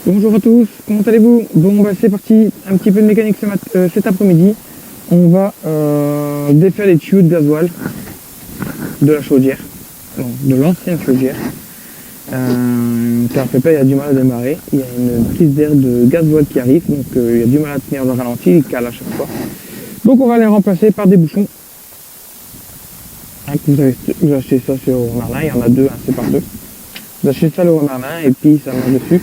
Bonjour à tous, comment allez-vous? Bon bah c'est parti, un petit peu de mécanique cet après-midi. On va défaire les tuyaux de gasoil de la chaudière, non, de l'ancienne chaudière. Car Pépé a du mal à démarrer, il y a une prise d'air de gasoil qui arrive, donc il y a du mal à tenir le ralenti, il cale à chaque fois. Donc on va les remplacer par des bouchons. Vous achetez ça sur Merlin, il y en a deux, c'est par deux. Vous achetez ça au Merlin et puis ça marche dessus.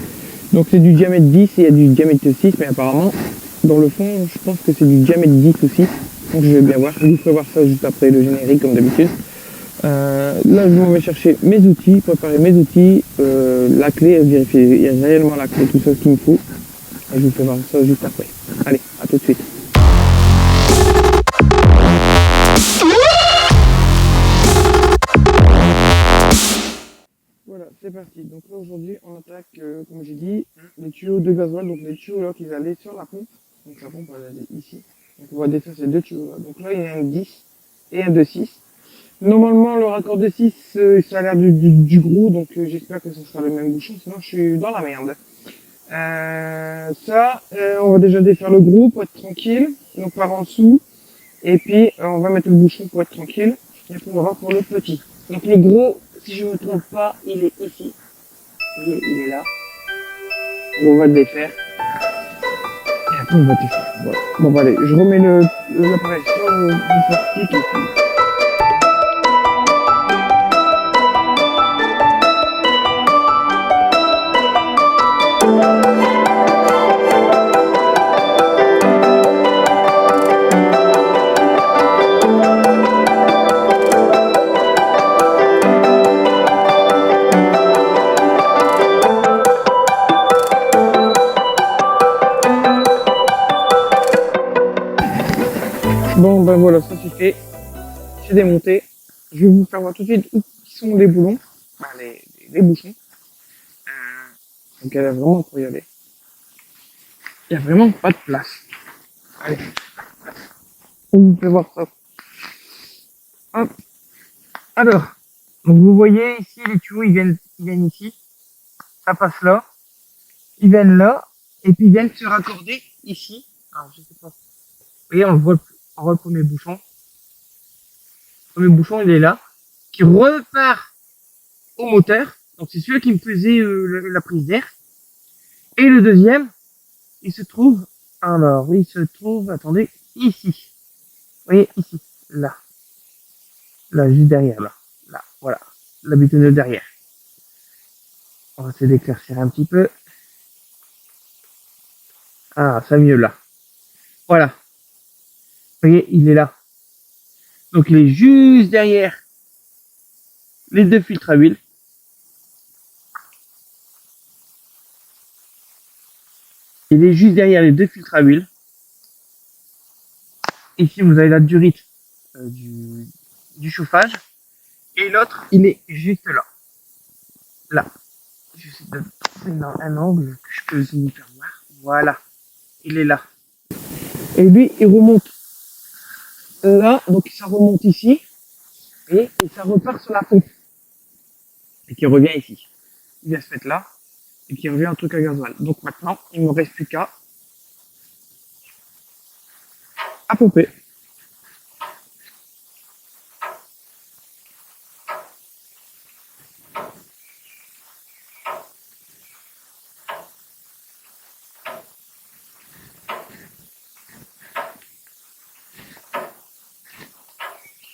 Donc c'est du diamètre 10 et il y a du diamètre 6, mais apparemment, dans le fond, je pense que c'est du diamètre 10 aussi. Donc je vais bien voir, je vous ferai voir ça juste après le générique comme d'habitude. Là je vais chercher mes outils, préparer mes outils, la clé, vérifier il y a réellement la clé, tout ça ce qu'il me faut. Et je vous fais voir ça juste après. Allez, à tout de suite. Voilà, c'est parti. Donc là aujourd'hui on attaque, comme j'ai dit, les tuyaux de gasoil. Donc les tuyaux là qui allaient sur la pompe. Donc la pompe elle est ici. Donc on va défaire ces deux tuyaux là. Donc là il y a un 10 et un de 6. Normalement le raccord de 6 ça a l'air du gros, donc j'espère que ce sera le même bouchon, sinon je suis dans la merde. On va déjà défaire le gros pour être tranquille, donc par en dessous. Et puis on va mettre le bouchon pour être tranquille. Et puis on va pour le petit. Donc le gros, si je ne me trompe pas, il est ici. Il est là. On va le défaire. Et après on va défaire. Voilà. Bon bah allez, je remets l'appareil sur le plastique et puis... Bon ben voilà, ça c'est fait. C'est démonté. Je vais vous faire voir tout de suite où sont les boulons, ben, les bouchons. Donc elle a vraiment pour y aller. Il n'y a vraiment pas de place. Allez, on vous fait voir ça. Hop. Alors, donc vous voyez ici les tuyaux, ils viennent ici. Ça passe là. Ils viennent là. Et puis ils viennent se raccorder ici. Alors je sais pas. Vous voyez, on voit le premier bouchon. Le premier bouchon, il est là. Qui repart au moteur. Donc c'est celui qui me faisait la prise d'air. Et le deuxième, il se trouve, attendez, ici. Vous voyez, ici, là. Là, juste derrière, là, voilà. La bitonneuse derrière. On va essayer d'éclaircir un petit peu. Ah, ça mieux là. Voilà. Vous voyez, il est là. Donc il est juste derrière les deux filtres à huile. Il est juste derrière les deux filtres à huile. Ici, vous avez la durite du chauffage. Et l'autre, il est juste là. Là. J'essaie de trouver un angle que je peux vous faire voir. Voilà. Il est là. Et lui, il remonte là. Donc ça remonte ici. Et ça repart sur la pompe. Et qui revient ici. Il vient se mettre là. Et qui revient un truc à gasoil. Donc maintenant, il me reste plus qu'à pomper.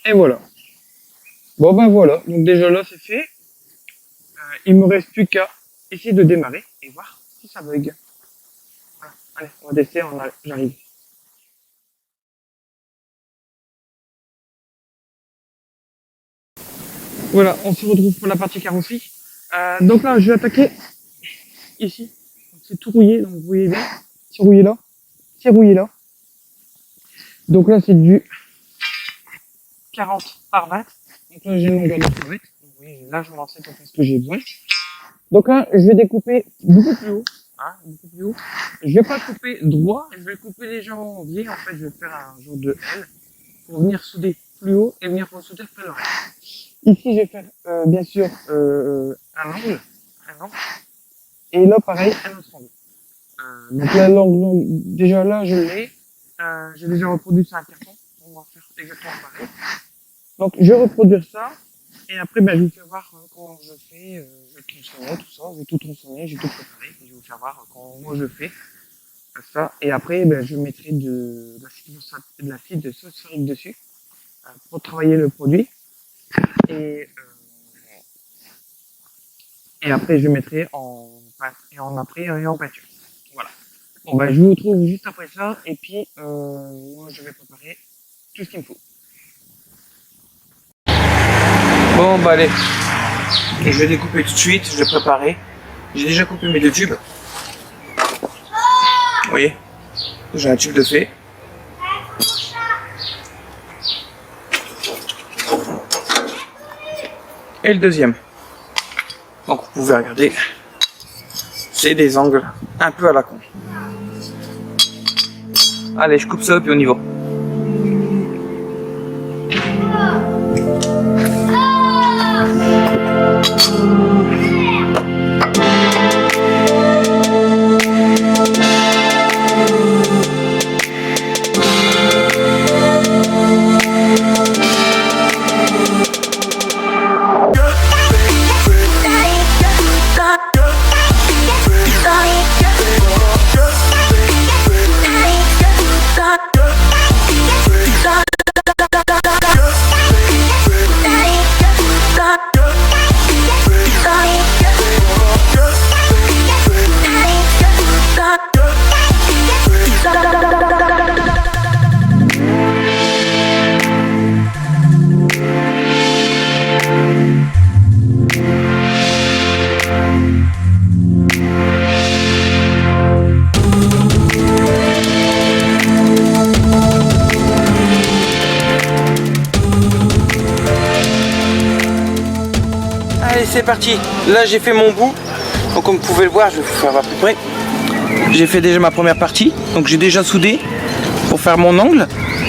Et voilà. Bon ben voilà. Donc déjà là, c'est fait. Il me reste plus qu'à essayer de démarrer et voir si ça bug. Voilà. Allez, on va tester, j'arrive. Voilà, on se retrouve pour la partie carrosserie. Donc là, je vais attaquer ici. C'est tout rouillé, donc vous voyez bien. C'est rouillé là. C'est rouillé là. Donc là, c'est du 40 par 20. Donc là, j'ai une longueur de 100 mètres. Vous voyez, là, je vais lancer pour faire ce que j'ai besoin. Donc là, je vais découper beaucoup plus haut. Hein, beaucoup plus haut. Je vais pas couper droit, je vais couper légèrement en biais. En fait, je vais faire un genre de L pour venir souder plus haut et venir souder plus loin. Ici, je vais faire bien sûr un angle. Et là, pareil, un autre angle. Donc là, l'angle, déjà là, je l'ai. J'ai déjà reproduit ça à carton. On va faire exactement pareil. Donc, je vais reproduire ça. Et après, ben, je vais vous faire voir comment je fais. Je vais tronçonner tout ça. Je vais tout tronçonner, j'ai tout préparé. Et je vais vous faire voir comment moi je fais ça. Et après, ben, je mettrai de l'acide phosphorique dessus pour travailler le produit. Et après, je mettrai en pâte et en après et en peinture. Voilà. Bon, ben, je vous retrouve juste après ça. Et puis, moi, je vais préparer tout ce qu'il me faut. Bon bah allez, je vais découper tout de suite, je vais préparer. J'ai déjà coupé mes 2 tubes. Vous voyez, j'ai un tube de fait. Et le deuxième. Donc vous pouvez regarder, c'est des angles un peu à la con. Allez, je coupe ça et puis on y va. C'est parti, là j'ai fait mon bout, donc comme vous pouvez le voir, je vais vous faire à peu près. J'ai fait déjà ma première partie, donc j'ai déjà soudé pour faire mon angle.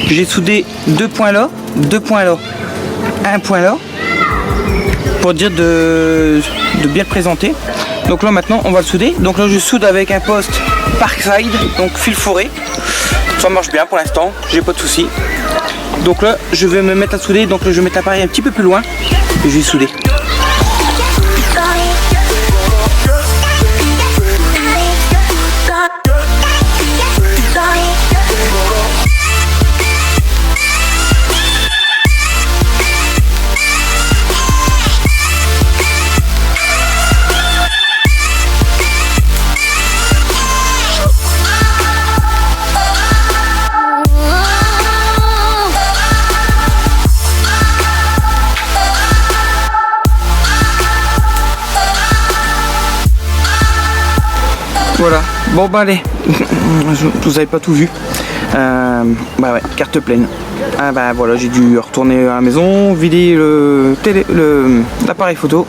J'ai soudé 2 points là, 2 points là, 1 point là, pour dire de bien le présenter. Donc là maintenant on va le souder, donc là je soude avec un poste Parkside, donc fil fourré. Ça marche bien pour l'instant, j'ai pas de soucis. Donc là je vais me mettre à souder, donc là je vais mettre l'appareil un petit peu plus loin et je vais souder. Voilà, bon bah allez, vous avez pas tout vu. Bah ouais, carte pleine. Ah bah voilà, j'ai dû retourner à la maison, vider l'appareil photo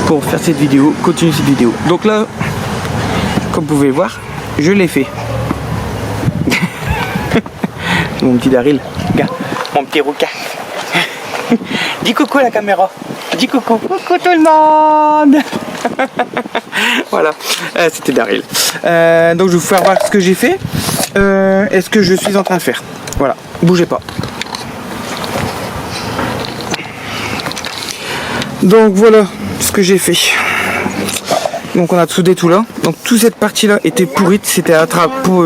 pour faire cette vidéo, continuer cette vidéo. Donc là, comme vous pouvez le voir, je l'ai fait. Mon petit Daryl, regarde, mon petit rouquin. Dis coucou à la caméra. Dis coucou. Coucou tout le monde. Voilà, c'était Daryl. Donc je vais vous faire voir ce que j'ai fait et ce que je suis en train de faire. Voilà, bougez pas. Donc voilà ce que j'ai fait. Donc on a soudé tout là. Donc toute cette partie là était pourrite, c'était pour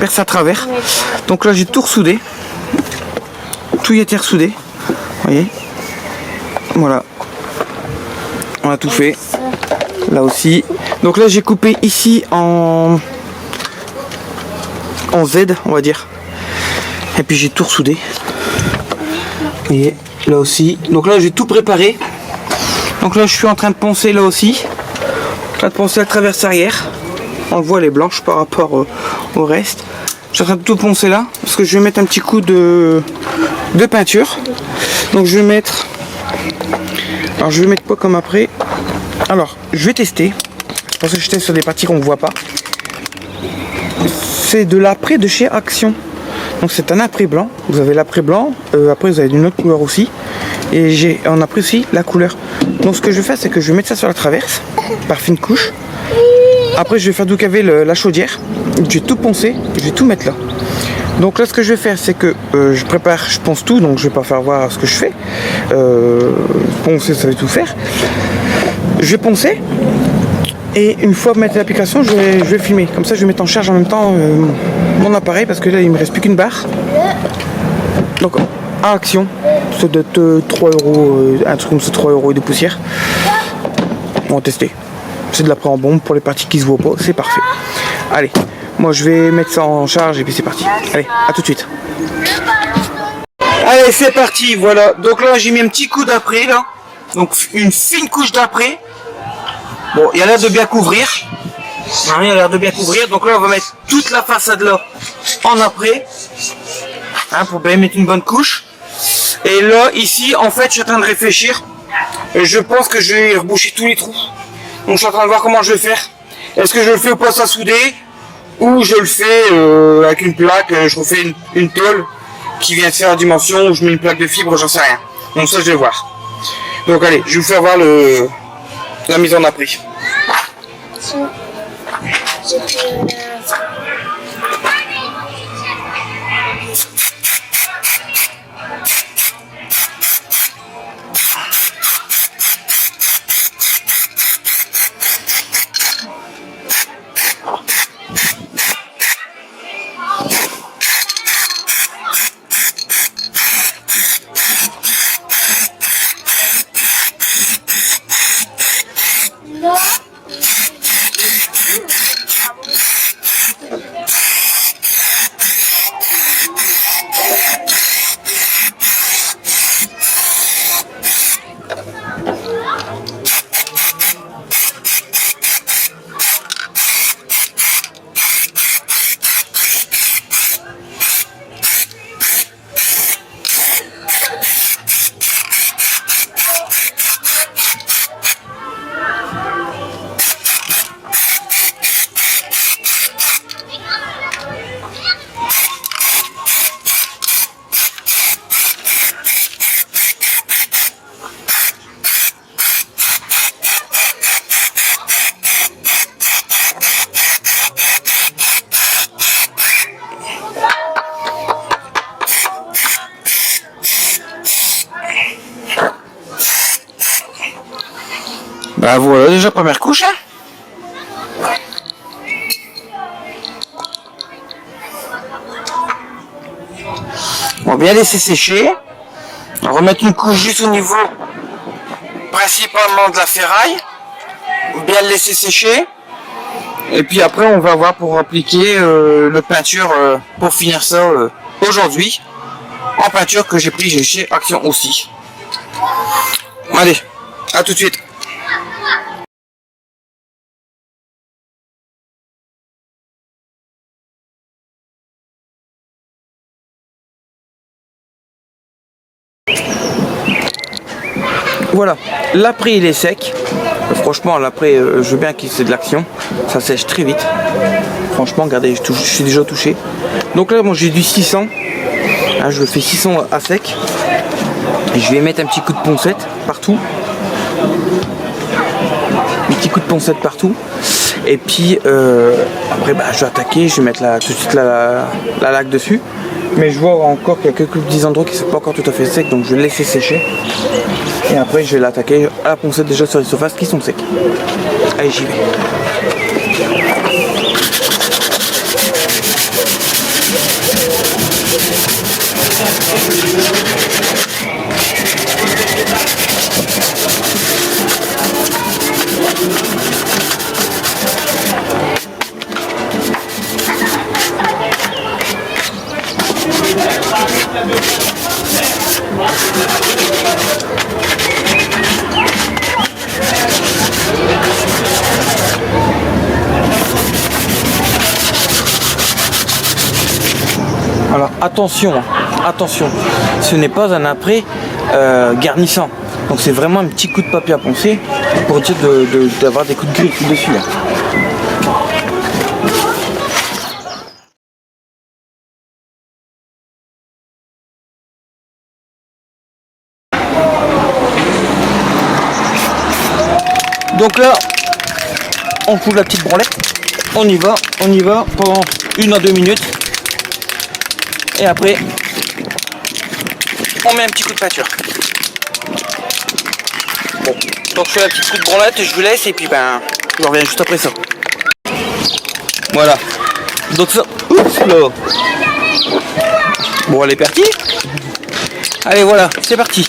percer à travers. Donc là j'ai tout ressoudé. Tout y était ressoudé. Vous voyez. Voilà. On a tout fait. Là aussi. Donc là j'ai coupé ici en Z, on va dire. Et puis j'ai tout ressoudé. Et là aussi. Donc là j'ai tout préparé. Donc là je suis en train de poncer là aussi. Là de poncer la traverse arrière. On voit les blanches par rapport au reste. Je suis en train de tout poncer là. Parce que je vais mettre un petit coup de peinture. Donc je vais mettre. Alors je vais mettre quoi comme après. Alors je vais tester. Parce que je teste sur des parties qu'on ne voit pas. C'est de l'après de chez Action. Donc c'est un après blanc. Vous avez l'après blanc. Après vous avez une autre couleur aussi. Et on apprécie la couleur. Donc ce que je vais faire, c'est que je vais mettre ça sur la traverse par fine couche. Après je vais faire doucaver la chaudière. Je vais tout poncer, je vais tout mettre là. Donc là ce que je vais faire c'est que je prépare, je ponce tout, donc je vais pas faire voir ce que je fais. Poncer ça veut tout faire. Je vais poncer. Et une fois mettre l'application, je vais filmer. Comme ça je vais mettre en charge en même temps mon appareil parce que là il me reste plus qu'une barre. Donc à action, ça doit être 3 euros, un truc comme ça, 3 euros de poussière. On va tester. C'est de l'après en bombe pour les parties qui se voient pas, c'est parfait. Allez, moi je vais mettre ça en charge et puis c'est parti. Allez, à tout de suite. Allez, c'est parti, voilà. Donc là j'ai mis un petit coup d'après là. Donc une fine couche d'après. Bon, il a l'air de bien couvrir. Il a l'air de bien couvrir. Donc là on va mettre toute la façade là en après. Hein, pour bien mettre une bonne couche. Et là, ici, en fait, je suis en train de réfléchir. Et je pense que je vais reboucher tous les trous. Donc, je suis en train de voir comment je vais faire. Est-ce que je le fais au poste à souder ou je le fais avec une plaque, je refais une tôle qui vient de faire la dimension, ou je mets une plaque de fibre, j'en sais rien. Donc ça, je vais voir. Donc, allez, je vais vous faire voir la mise en après. Bah voilà, déjà première couche. Hein. On va bien laisser sécher. On va remettre une couche juste au niveau principalement de la ferraille. Bien le laisser sécher. Et puis après on va voir pour appliquer le peinture pour finir ça aujourd'hui. En peinture que j'ai pris chez Action aussi. Allez, à tout de suite. Voilà, l'après il est sec. Franchement, l'après, je veux bien qu'il y ait de l'action. Ça sèche très vite. Franchement, regardez, je suis déjà touché. Donc là, moi j'ai du 600. Hein, je le fais 600 à sec. Et je vais mettre un petit coup de poncette partout. Un petit coup de poncette partout. Et puis après, bah, je vais attaquer. Je vais mettre tout de suite la laque dessus. Mais je vois encore qu'il y a quelques petits endroits qui ne sont pas encore tout à fait secs. Donc je vais laisser sécher. Et après je vais l'attaquer à la poncette déjà sur les surfaces qui sont secs. Allez, j'y vais. Alors attention, attention, ce n'est pas un après garnissant. Donc c'est vraiment un petit coup de papier à poncer pour dire d'avoir des coups de griffe dessus. Là. Donc là, on fout la petite branlette. On y va pendant 1 à 2 minutes. Et après, on met un petit coup de peinture. Bon, donc je fais un petit coup de branlette, je vous laisse et puis ben, je reviens juste après ça. Voilà. Donc ça, oups là. Bon, elle est partie. Allez, voilà, c'est parti.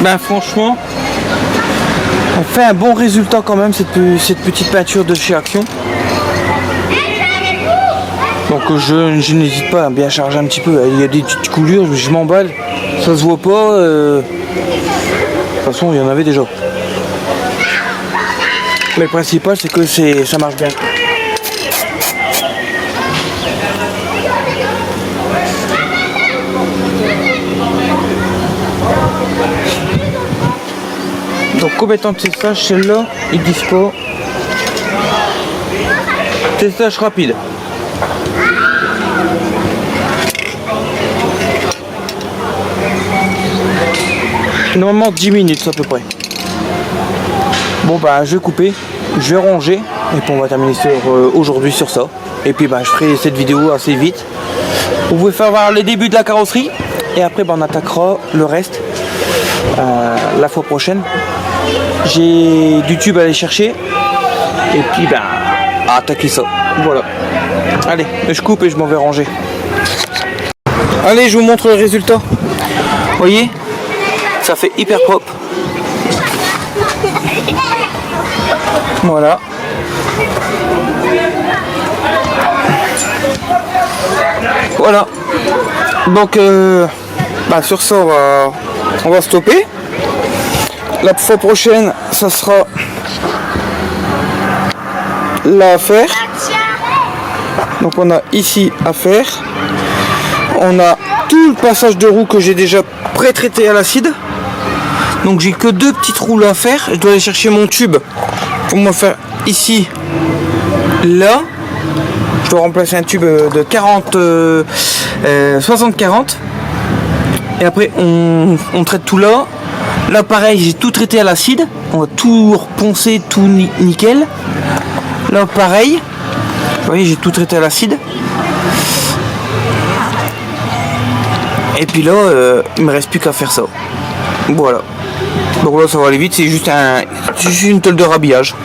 Ben franchement, on fait un bon résultat quand même, cette petite peinture de chez Action. Donc je n'hésite pas à bien charger un petit peu. Il y a des petites coulures, je m'emballe, ça se voit pas. De toute façon, il y en avait déjà. Mais le principal, c'est que ça marche bien. Donc combien de temps de testage celle-là, ils disent pas. Testage rapide. Normalement 10 minutes à peu près. Bon bah je vais couper, je vais ranger et puis on va terminer aujourd'hui sur ça. Et puis bah je ferai cette vidéo assez vite. Vous pouvez faire voir les débuts de la carrosserie et après bah, on attaquera le reste la fois prochaine. J'ai du tube à aller chercher et puis bah à attaquer ça. Voilà. Allez, je coupe et je m'en vais ranger. Allez, je vous montre le résultat. Vous voyez, ça fait hyper propre. Voilà. Voilà. Donc bah, sur ça on va stopper. La fois prochaine ça sera là à faire. Donc on a ici à faire. On a tout le passage de roue que j'ai déjà pré-traité à l'acide. Donc j'ai que 2 petites roues à faire. Je dois aller chercher mon tube pour me faire ici, là. Je dois remplacer un tube de 60-40. Et après on traite tout là. Là pareil, j'ai tout traité à l'acide. On va tout reponcer, tout nickel. Là pareil. Vous voyez, j'ai tout traité à l'acide. Et puis là, il me reste plus qu'à faire ça. Voilà. Donc là, ça va aller vite. C'est juste une tôle de rhabillage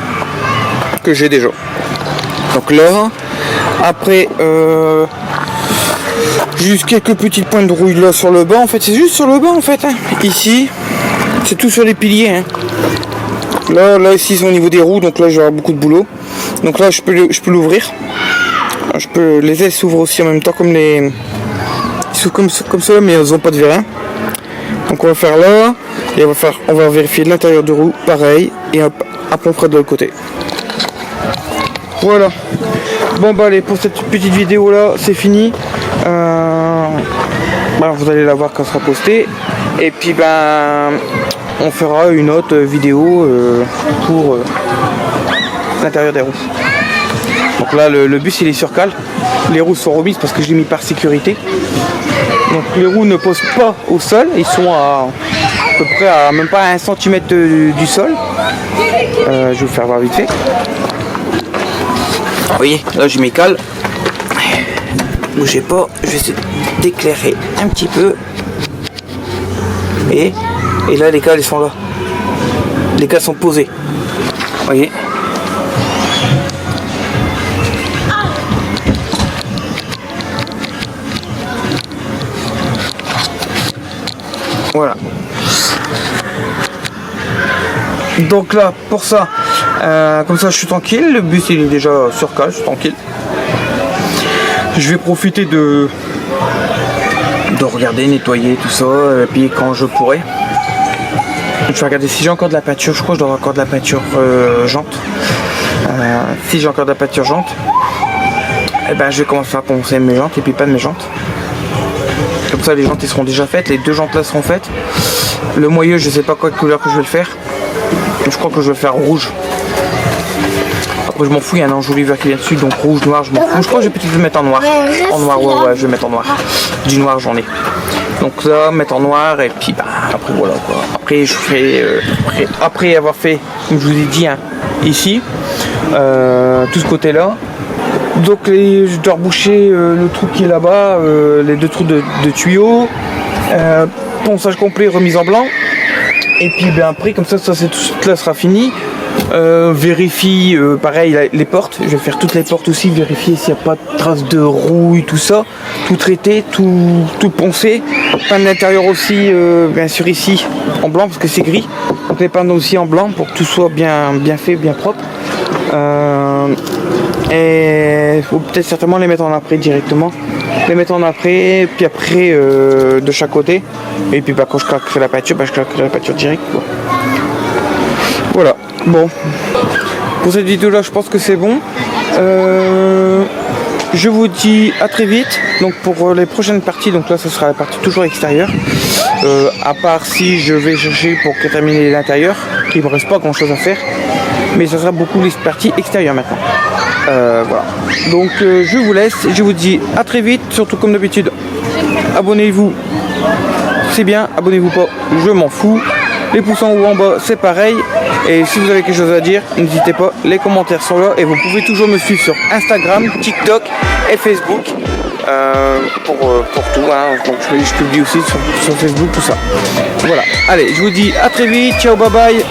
que j'ai déjà. Donc là, après, juste quelques petites pointes de rouille là sur le bas. En fait, c'est juste sur le bas en fait. Hein. Ici, c'est tout sur les piliers. Hein. Là, ici, c'est au niveau des roues. Donc là, je vais avoir beaucoup de boulot. Donc là, je peux l'ouvrir. Les ailes s'ouvrent aussi en même temps comme les. Comme cela, mais elles n'ont pas de vérin. Donc on va faire là et on va vérifier l'intérieur de roue pareil et hop, à peu près de l'autre côté. Voilà. Bon bah allez, pour cette petite vidéo là c'est fini. Bah, vous allez la voir quand elle sera postée et puis ben on fera une autre vidéo pour l'intérieur des roues. Donc là le bus il est sur cale. Les roues sont remises parce que je l'ai mis par sécurité. Donc les roues ne posent pas au sol, ils sont à peu près à même pas 1 cm du sol. Je vais vous faire voir vite fait. Vous voyez, là j'ai mes cales. Bougez pas, je vais essayer d'éclairer un petit peu. Et là les cales elles sont là. Les cales sont posées. Vous voyez. Voilà. Donc là, pour ça, comme ça je suis tranquille. Le bus il est déjà sur cale, je suis tranquille. Je vais profiter de regarder, nettoyer tout ça, et puis quand je pourrai. Je vais regarder si j'ai encore de la peinture. Je crois que je dois avoir encore de la peinture jante. Si j'ai encore de la peinture jante, et ben je vais commencer à poncer mes jantes et puis pas de mes jantes. Comme ça les jantes ils seront déjà faites, les 2 jantes là seront faites. Le moyeu je sais pas quoi de couleur que je vais le faire. Je crois que je vais le faire rouge. Après je m'en fous, il y a un enjoliveur qui vient dessus, donc rouge, noir, je m'en fous. Je crois que je vais peut-être le mettre en noir. En noir, ouais, je vais mettre en noir. Du noir j'en ai. Donc ça, mettre en noir et puis bah, après voilà quoi. Après je ferai, après avoir fait, comme je vous ai dit, hein, ici, tout ce côté là. Donc je dois reboucher le trou qui est là-bas, les 2 trous de tuyaux, ponçage complet, remise en blanc. Et puis ben, après comme ça c'est tout là sera fini. Vérifie pareil les portes, je vais faire toutes les portes aussi, vérifier s'il n'y a pas de traces de rouille, tout ça, tout traité, tout poncé. Peindre l'intérieur aussi bien sûr ici en blanc parce que c'est gris, donc les peindre aussi en blanc pour que tout soit bien fait, bien propre. Et faut peut-être certainement les mettre en après directement, les mettre en après, puis après de chaque côté, et puis bah, quand je claquerai la peinture, bah, je claquerai la peinture direct quoi. Voilà, bon, pour cette vidéo là je pense que c'est bon. Je vous dis à très vite. Donc pour les prochaines parties, donc là ce sera la partie toujours extérieure, à part si je vais chercher pour terminer l'intérieur, qu'il ne me reste pas grand chose à faire, mais ça sera beaucoup les parties extérieures maintenant. Voilà, donc je vous laisse, je vous dis à très vite, surtout comme d'habitude abonnez-vous, c'est bien, abonnez-vous pas, je m'en fous. Les pouces en haut ou en bas c'est pareil, et si vous avez quelque chose à dire n'hésitez pas, les commentaires sont là, et vous pouvez toujours me suivre sur Instagram, TikTok et Facebook pour tout, hein. Donc je publie aussi sur Facebook, tout ça. Voilà, allez je vous dis à très vite, ciao, bye bye.